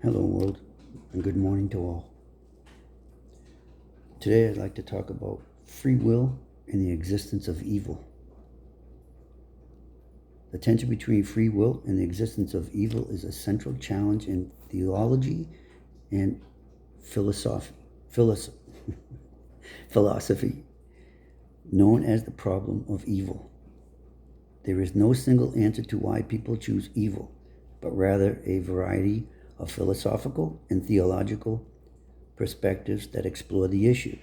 Hello, world, and good morning to all. Today, I'd like to talk about free will and the existence of evil. The tension between free will and the existence of evil is a central challenge in theology and philosophy, philosophy, known as the problem of evil. There is no single answer to why people choose evil, but rather a variety of philosophical and theological perspectives that explore the issue.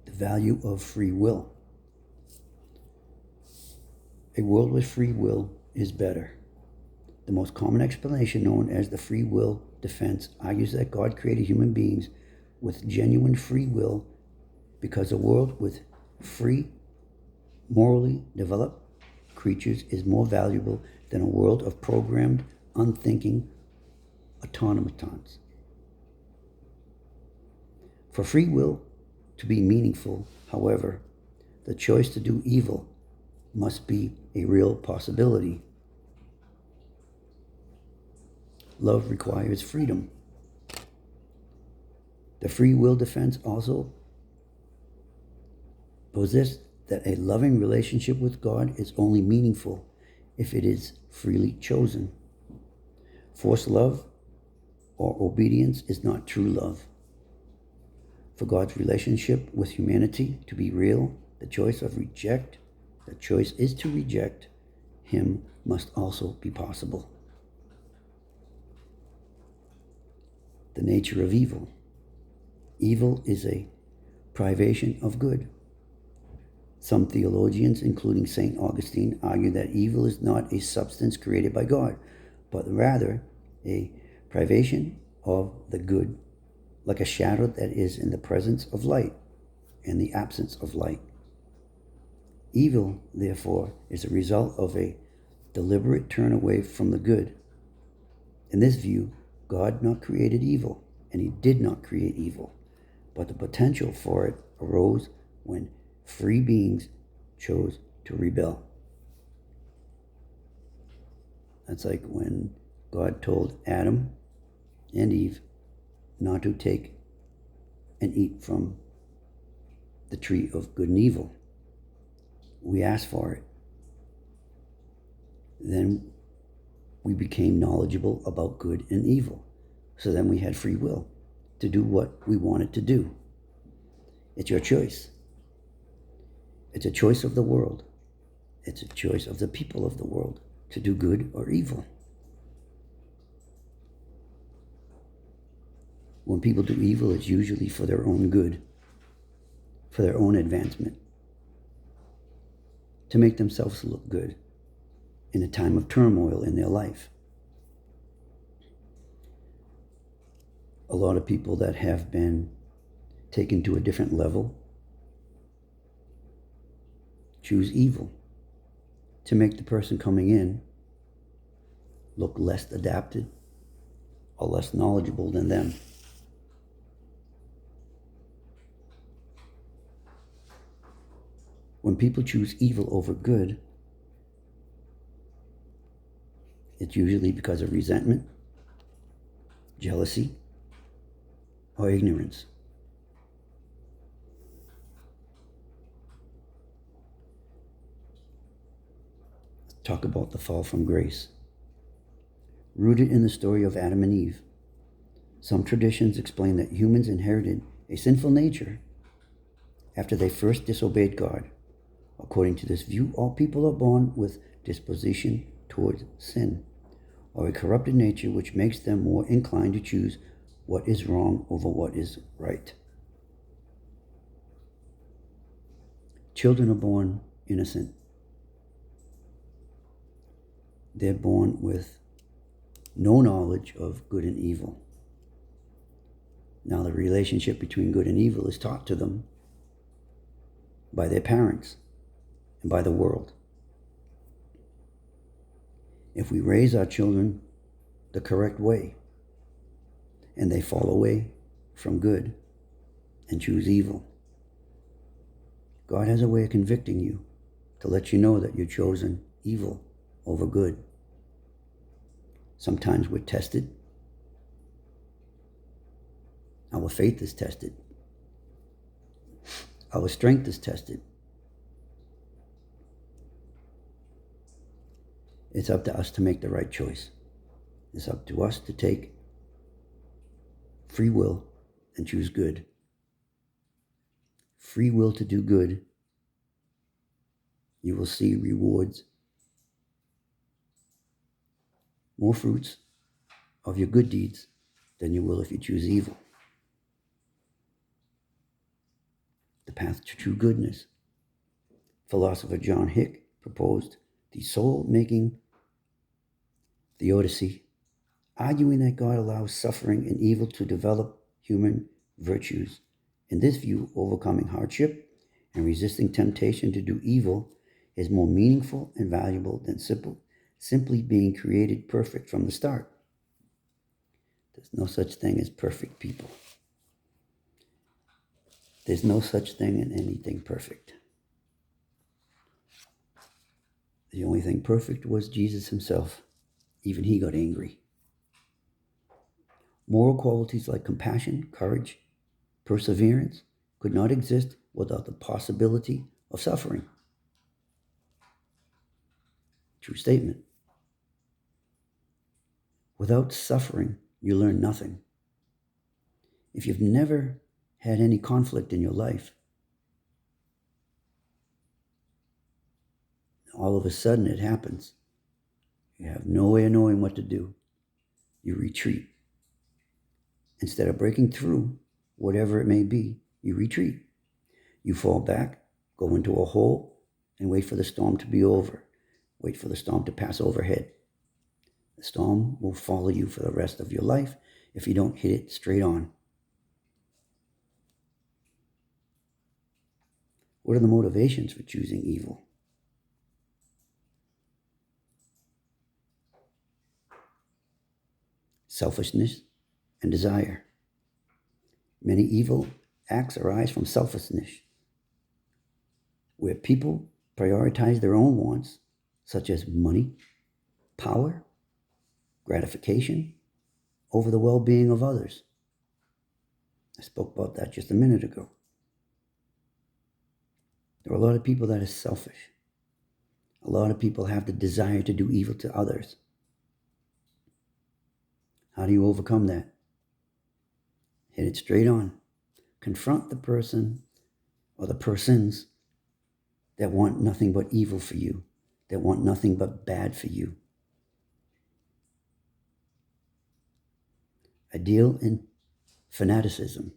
The value of free will. A world with free will is better. The most common explanation, known as the free will defense, argues that God created human beings with genuine free will because a world with free, morally developed creatures is more valuable than a world of programmed, unthinking automatons. For free will to be meaningful, however, the choice to do evil must be a real possibility. Love requires freedom. The free will defense also posits that a loving relationship with God is only meaningful if it is freely chosen. Forced love or obedience is not true love. For God's relationship with humanity to be real, the choice is to reject him must also be possible. The nature of evil. Evil is a privation of good. Some theologians, including St. Augustine, argue that evil is not a substance created by God, but rather a privation of the good, like a shadow that is in the presence of light and the absence of light. Evil, therefore, is a result of a deliberate turn away from the good. In this view, God not created evil, and he did not create evil, but the potential for it arose when free beings chose to rebel. That's like when God told Adam and Eve not to take and eat from the tree of good and evil. We asked for it. Then we became knowledgeable about good and evil. So then we had free will to do what we wanted to do. It's your choice. It's a choice of the world. It's a choice of the people of the world to do good or evil. When people do evil, it's usually for their own good, for their own advancement, to make themselves look good in a time of turmoil in their life. A lot of people that have been taken to a different level choose evil to make the person coming in look less adapted or less knowledgeable than them. When people choose evil over good, it's usually because of resentment, jealousy, or ignorance. Let's talk about the fall from grace. Rooted in the story of Adam and Eve, some traditions explain that humans inherited a sinful nature after they first disobeyed God. According to this view, all people are born with disposition towards sin, or a corrupted nature which makes them more inclined to choose what is wrong over what is right. Children are born innocent. They're born with no knowledge of good and evil. Now, the relationship between good and evil is taught to them by their parents and by the world. If we raise our children the correct way and they fall away from good and choose evil, God has a way of convicting you to let you know that you've chosen evil over good. Sometimes we're tested. Our faith is tested. Our strength is tested. It's up to us to make the right choice. It's up to us to take free will and choose good. Free will to do good. You will see rewards, more fruits of your good deeds than you will if you choose evil. The path to true goodness. Philosopher John Hick proposed the soul-making theodicy, arguing that God allows suffering and evil to develop human virtues. In this view, overcoming hardship and resisting temptation to do evil is more meaningful and valuable than simply being created perfect from the start. There's no such thing as perfect people. There's no such thing in anything perfect. The only thing perfect was Jesus himself. Even he got angry. Moral qualities like compassion, courage, perseverance could not exist without the possibility of suffering. True statement. Without suffering, you learn nothing. If you've never had any conflict in your life, all of a sudden it happens. You have no way of knowing what to do. You retreat. Instead of breaking through, whatever it may be, you retreat. You fall back, go into a hole, and wait for the storm to be over. Wait for the storm to pass overhead. The storm will follow you for the rest of your life if you don't hit it straight on. What are the motivations for choosing evil? Selfishness and desire. Many evil acts arise from selfishness, where people prioritize their own wants, such as money, power, gratification, over the well-being of others. I spoke about that just a minute ago. There are a lot of people that are selfish. A lot of people have the desire to do evil to others. How do you overcome that? Hit it straight on. Confront the person or the persons that want nothing but evil for you, that want nothing but bad for you. A deal in fanaticism.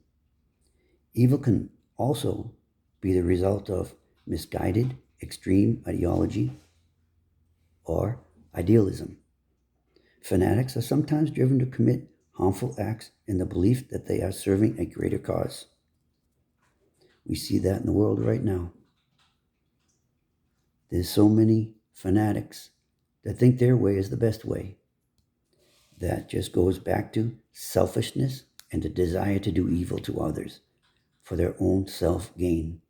Evil can also be the result of misguided, extreme ideology or idealism. Fanatics are sometimes driven to commit harmful acts in the belief that they are serving a greater cause. We see that in the world right now. There's so many fanatics that think their way is the best way. That just goes back to selfishness and the desire to do evil to others for their own self-gain.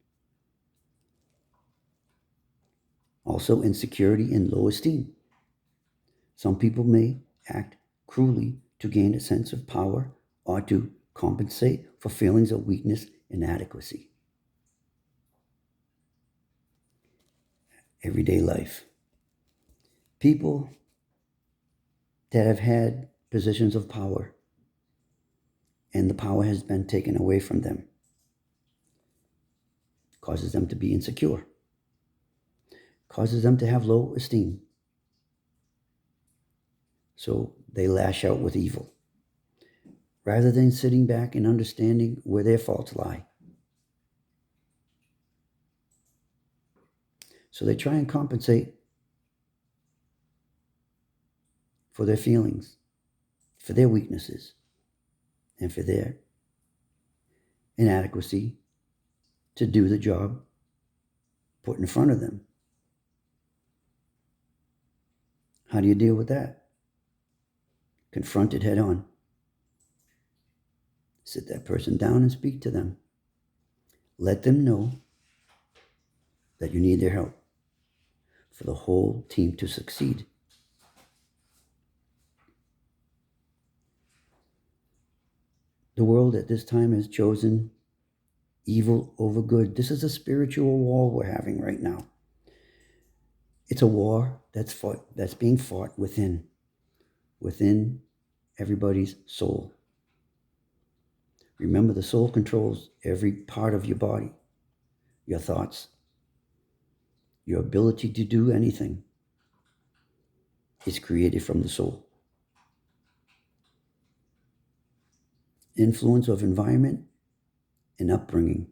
Also, insecurity and low esteem. Some people may act cruelly to gain a sense of power or to compensate for feelings of weakness and inadequacy. Everyday life. People that have had positions of power and the power has been taken away from them causes them to be insecure, causes them to have low esteem. So they lash out with evil rather than sitting back and understanding where their faults lie. So they try and compensate for their feelings, for their weaknesses, and for their inadequacy to do the job put in front of them. How do you deal with that? Confront it head on. Sit that person down and speak to them. Let them know that you need their help for the whole team to succeed. The world at this time has chosen evil over good. This is a spiritual war we're having right now. It's a war that's being fought within everybody's soul. Remember, the soul controls every part of your body, your thoughts, your ability to do anything is created from the soul. Influence of environment and upbringing.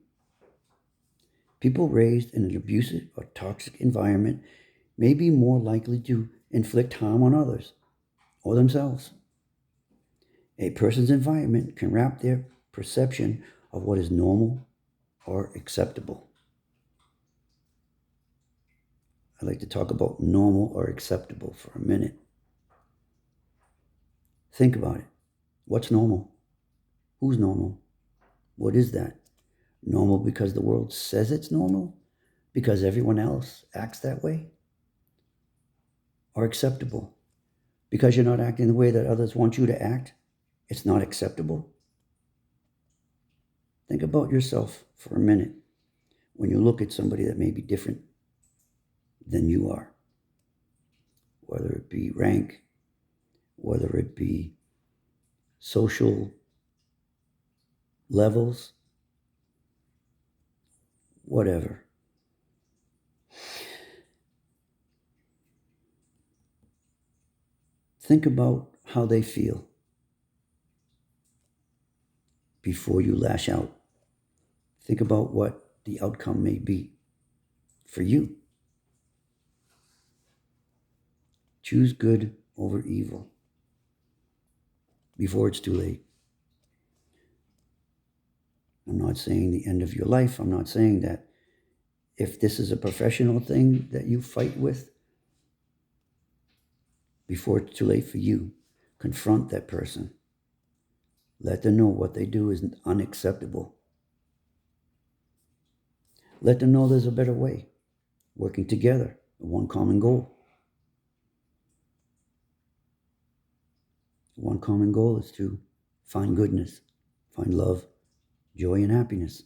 People raised in an abusive or toxic environment may be more likely to inflict harm on others or themselves. A person's environment can wrap their perception of what is normal or acceptable. I'd like to talk about normal or acceptable for a minute. Think about it. What's normal? Who's normal? What is that? Normal because the world says it's normal? Because everyone else acts that way? Or acceptable? Because you're not acting the way that others want you to act, it's not acceptable? Think about yourself for a minute when you look at somebody that may be different than you are, whether it be rank, whether it be social levels, whatever. Think about how they feel before you lash out. Think about what the outcome may be for you. Choose good over evil before it's too late. I'm not saying the end of your life. I'm not saying that if this is a professional thing that you fight with, before it's too late for you, confront that person. Let them know what they do is unacceptable. Let them know there's a better way, working together, one common goal. One common goal is to find goodness, find love, joy, and happiness.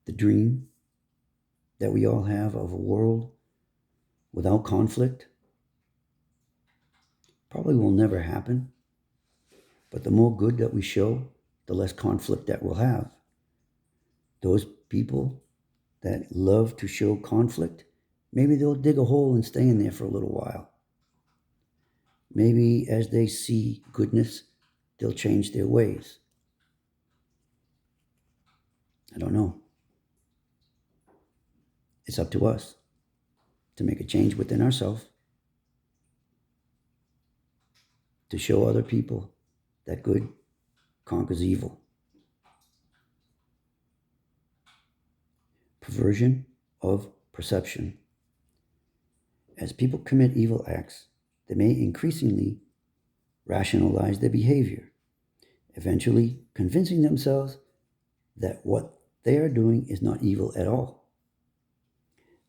The dream that we all have of a world without conflict probably will never happen. But the more good that we show, the less conflict that we'll have. Those people that love to show conflict, maybe they'll dig a hole and stay in there for a little while. Maybe as they see goodness, they'll change their ways. I don't know. It's up to us to make a change within ourselves, to show other people that good conquers evil. Perversion of perception. As people commit evil acts, they may increasingly rationalize their behavior, eventually convincing themselves that what they are doing is not evil at all.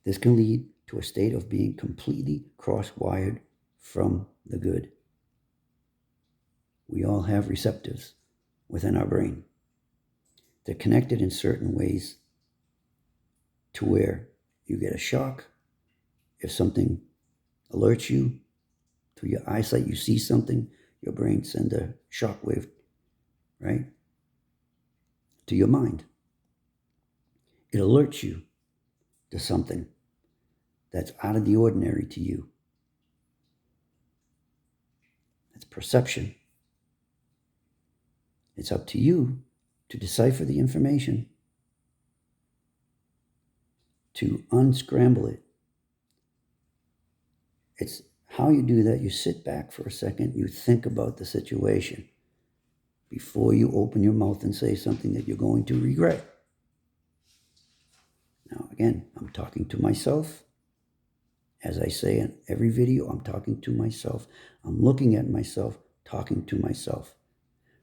This can lead to a state of being completely cross-wired from the good. We all have receptors within our brain. They're connected in certain ways to where you get a shock. If something alerts you through your eyesight, you see something, your brain sends a shock wave, right, to your mind. It alerts you to something that's out of the ordinary to you. That's perception. It's up to you to decipher the information, to unscramble it. It's how you do that. You sit back for a second, you think about the situation before you open your mouth and say something that you're going to regret. Now, again, I'm talking to myself. As I say in every video, I'm talking to myself. I'm looking at myself, talking to myself.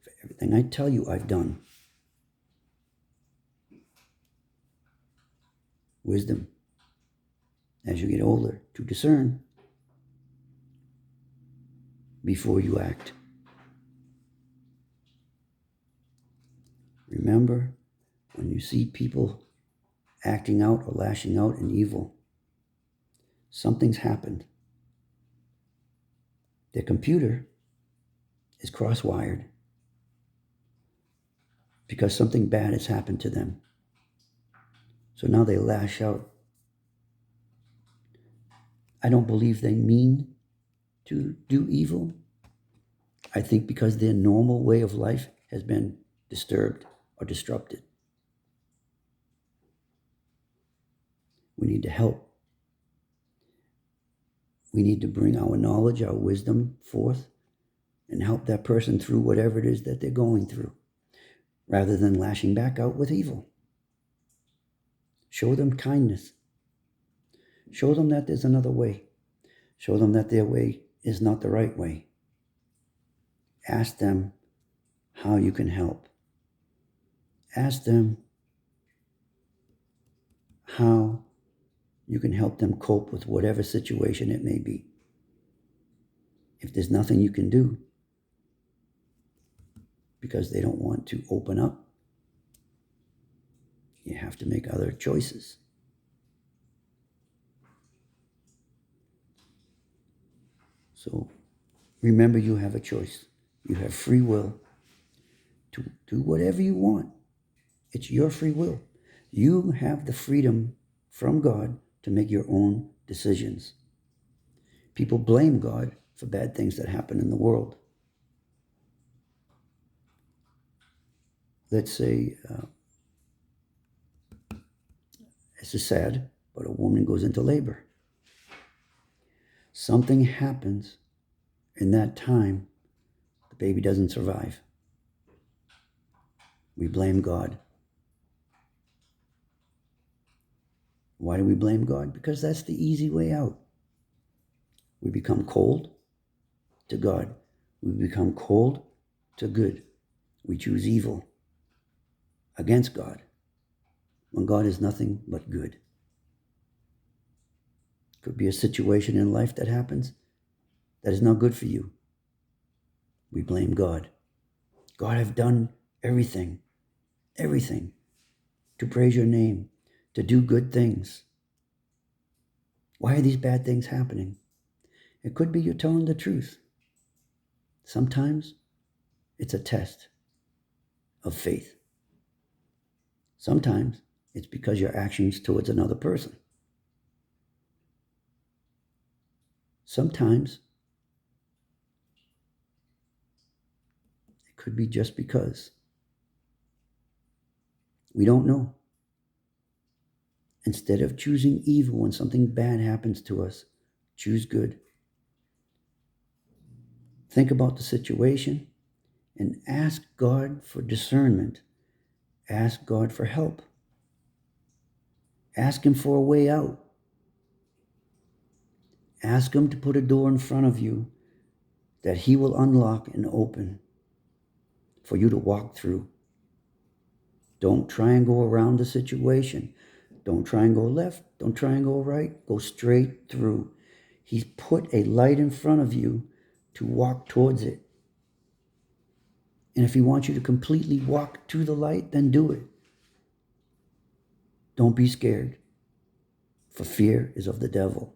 For everything I tell you, I've done. Wisdom, as you get older, to discern. before you act. Remember, when you see people acting out or lashing out in evil, something's happened. Their computer is cross-wired because something bad has happened to them. So now they lash out. I don't believe they mean to do evil. I think because their normal way of life has been disturbed or disrupted. We need to help. We need to bring our knowledge, our wisdom forth and help that person through whatever it is that they're going through, rather than lashing back out with evil. Show them kindness. Show them that there's another way. Show them that their way is not the right way. Ask them how you can help. Ask them how you can help them cope with whatever situation it may be. If there's nothing you can do because they don't want to open up, you have to make other choices. So remember, you have a choice. You have free will to do whatever you want. It's your free will. You have the freedom from God to make your own decisions. People blame God for bad things that happen in the world. Let's say, this is sad, but a woman goes into labor. Something happens in that time, the baby doesn't survive. We blame God. Why do we blame God? Because that's the easy way out. We become cold to God. We become cold to good. We choose evil against God when God is nothing but good. Could be a situation in life that happens that is not good for you. We blame God. God, I've done everything to praise your name, to do good things. Why are these bad things happening? It could be you're telling the truth. Sometimes it's a test of faith. Sometimes it's because your actions towards another person. Sometimes it could be just because. We don't know. Instead of choosing evil when something bad happens to us, choose good. Think about the situation and ask God for discernment. Ask God for help. Ask Him for a way out. Ask Him to put a door in front of you that He will unlock and open for you to walk through. Don't try and go around the situation. Don't try and go left. Don't try and go right. Go straight through. He's put a light in front of you to walk towards it. And if He wants you to completely walk to the light, then do it. Don't be scared, for fear is of the devil.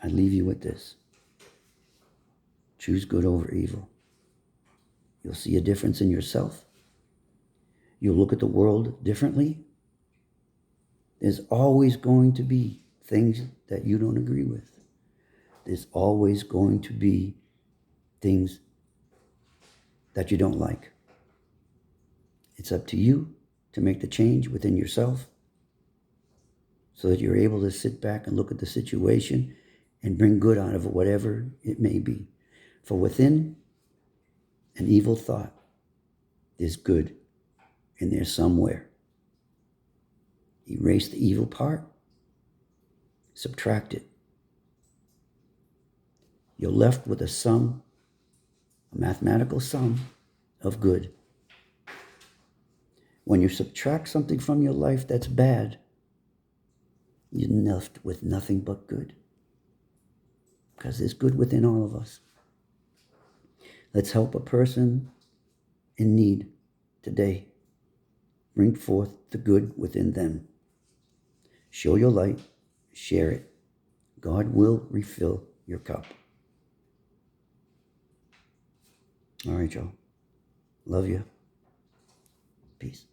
I leave you with this. Choose good over evil. You'll see a difference in yourself. You'll look at the world differently. There's always going to be things that you don't agree with. There's always going to be things that you don't like. It's up to you to make the change within yourself so that you're able to sit back and look at the situation and bring good out of it, whatever it may be. For within an evil thought, there's good in there somewhere. Erase the evil part, subtract it. You're left with a sum, a mathematical sum of good. When you subtract something from your life that's bad, you're left with nothing but good. Because there's good within all of us. Let's help a person in need today. Bring forth the good within them. Show your light. Share it. God will refill your cup. All right, y'all. Love you. Peace.